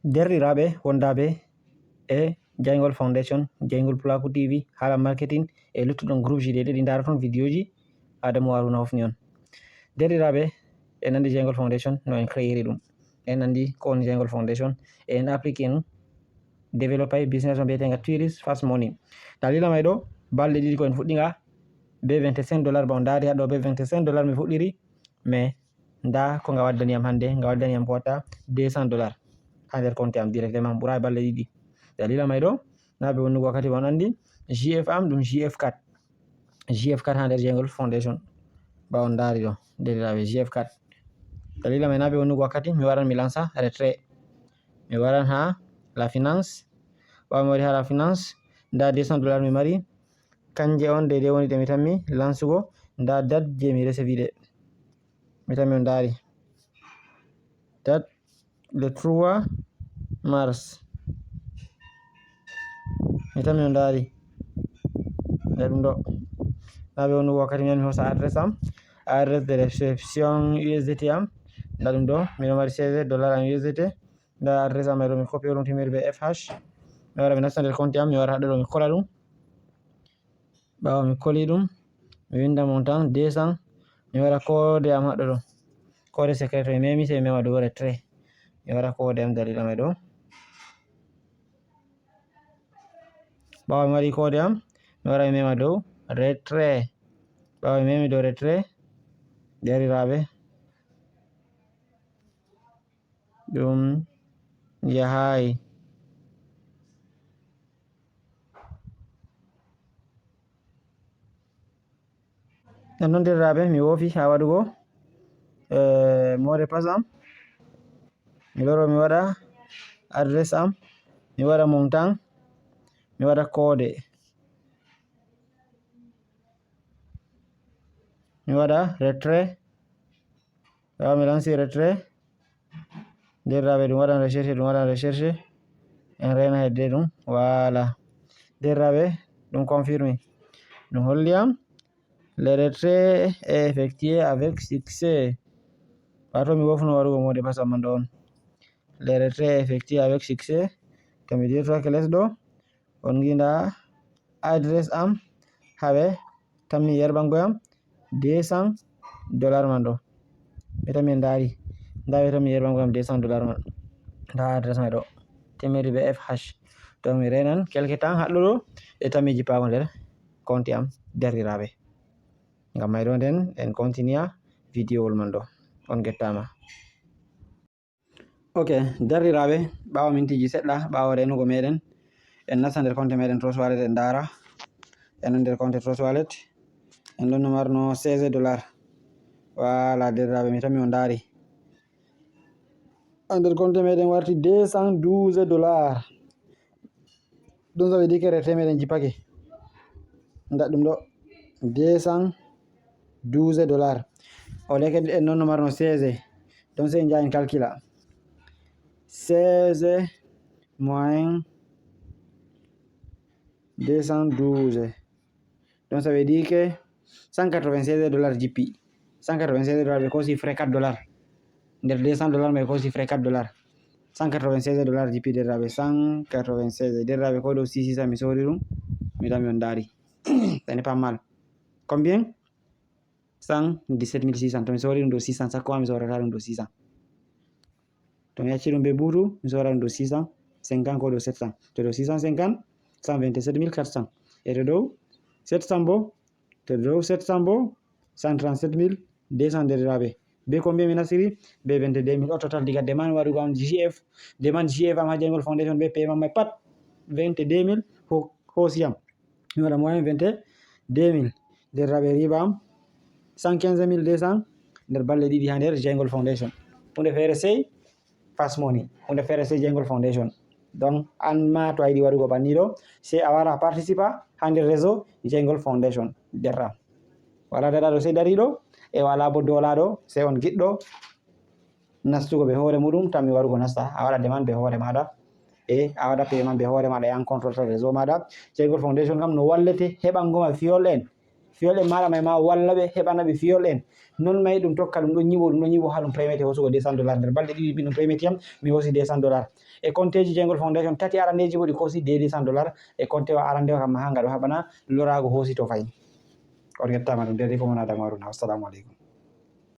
derɗiraɓe wondaɓe e Jaingol Foundation, Jaingol Pulaku TV, hala marketing e luttuɗum groupe ji ɗi ndara ton vidéo ji Adamou Haruna hofni on. Derɗiraɓe en andi Jaingol Foundation no en créeri ɗum, en andi ko woni Jaingol Foundation e en applique en développé business o biyetenga Tourist Fast Money. Dalila may ɗo balɗe ɗiɗi ko en fuɗɗinga be $25 ba on daari haɗo be $25 mi fuɗɗiri, mais nda ko nga waddaniyam hande, nga waddaniyam ko watta $200 ha nder compte am directement ɓuura balɗe ɗiɗi. Dalila may ɗo na ɓe wonnugo wakkati on andi JF am ɗum JF4 ha nder Jaingol Foundation ba on daari ɗo derɗiraɓe JF4. Dalila may na ɓe wonnugo wakkati mi waran mi lansa retrait, mi waran ha la finance, ɓawo mi wari ha la finance nda $200 mi mari, kanje on daidai woni ɗe mi tammi lansugo. Nda date je mi recevi ɗe, mi tammi on daari date le 3 mars, mi tammi on daari nda ɗum ɗo na ɓe wonnugo wakkati mi hosa adresse am, adresse de réception USDT am, nda ɗum ɗo miɗo mari $16 am USDT. nda adresse am ɗo mi copie ɗum timiri be FH, mi wara mi nasta nder compte am, mi wara haɗo ɗo mi kola ɗum, ɓawo mi koli ɗum mi winda montant 200, mi wara code am haɗo ɗo, code secret mi memi sai mi mema dow retrait, mi wara code am dalila may ɗo, ɓawo mi waɗi code am mi wara mi mema dow retrait, ɓawo mi memi dow retrait derɗiraɓe ɗum yahayi. Non noon derɗiraɓe mi wofi ha waɗugo mot de passe am, mi loro mi waɗa adresse am, mi waɗa montant, mi waɗa code, mi waɗa retrait, ɓawo mi lansi retrait derɗiraɓe ɗum waɗan recherche en rena hedde ɗum wala derɗiraɓe ɗum confirme ɗum holliyam le retrait est effectué avec succès. Wato mi wofno waɗugo mot de passe am man ɗo on, le retrait est effectué avec succès. To mi dirtoke les ɗo on ginda adresse am haɓe tammi yerbango yam $200 man ɗo, mi tammi en daari nda ɓe tammi yerbango yam $200 man, nda adresse may ɗo timiri be FH. to mi renan quelque temps haɗɗo ɗo e tammi jippago nder compte am derɗiraɓe. Ngam may ɗo nden en continua vidéo wol man ɗo, on gettama. Ok derɗiraɓe, ɓawo mintiji seɗɗa ɓawo renugo meɗen en nasta nder compte meɗen Trust Wallet en dara en nder compte Trust Wallet en ɗon no marno $16 wala derɗiraɓe mi tammi on daari nder compte meɗen warti $212 ɗum so ɓe dike retrait meɗen jippake, nda ɗum ɗo $212 o leke en non no marno 16, donc sai en jaha en calcula 16 moins 212, donc ça veut dire que $196 jippi, $196 ɓe kosi frais $4 nder $200 mai kosi frais $4, $196 jippi derɗiraɓe, 196 derɗiraɓe ko ɗo 600 mi sori ɗum mi tammi on daari ça n'est pas mal. Combien? 117 600, to mi sori ɗum dow 600 sakko ma mi sorata ɗum dow 600, to mi acci ɗum be butu mi sora ɗum dow 650 ko dow 700, to dow 650 127 400 et to dow 700 bo, to dow 700 bo 137 200 derɗiraɓe. Be combien mi nasiri? Be 22 000 au total diga demande waɗugo am JF, demande JF am ha Jaingol Foundation be paiement mai pat 22 000 hosiyam, mi waɗa moyen 22 000 derɗiraɓe, riba am 115 200 nder balɗe ɗiɗi ha nder Jaingol Foundation. Hunde fere sey Fast Money, hunde fere sey Jaingol Foundation. Donc an ma to a yiɗi waɗugo banni ɗo sey a wara participa ha nder réseau Jaingol Foundation derɗam, wala daɗaɗo sey dariɗo e wala bo dolaɗo sey on giɗɗo nastugo be hoore muɗum tammi warugo nasta, a waɗa demande be hoore maɗa e a waɗa paiement be hoore maɗa e an contrôle réseau maɗa. Jaingol Foundation kam no wallete heɓango ma fiyol en fiyol en maɗa may ma walla ɓe heɓana ɓe fiyol en non may ɗum tokka ɗum ɗon ñiɓo ha ɗum prémété hosugo $200 nder balɗe ɗiɗi ɗum prémété yam mi hosi $200 e compteji Jengol Foundation tati arandeji bo ɗi kosi $200 e compte o arandewa kam ha ngaɗo haɓana lorago hosi to fayi on yettama ɗum dedi ko mon Adama Haruna. Assalamu aleykum.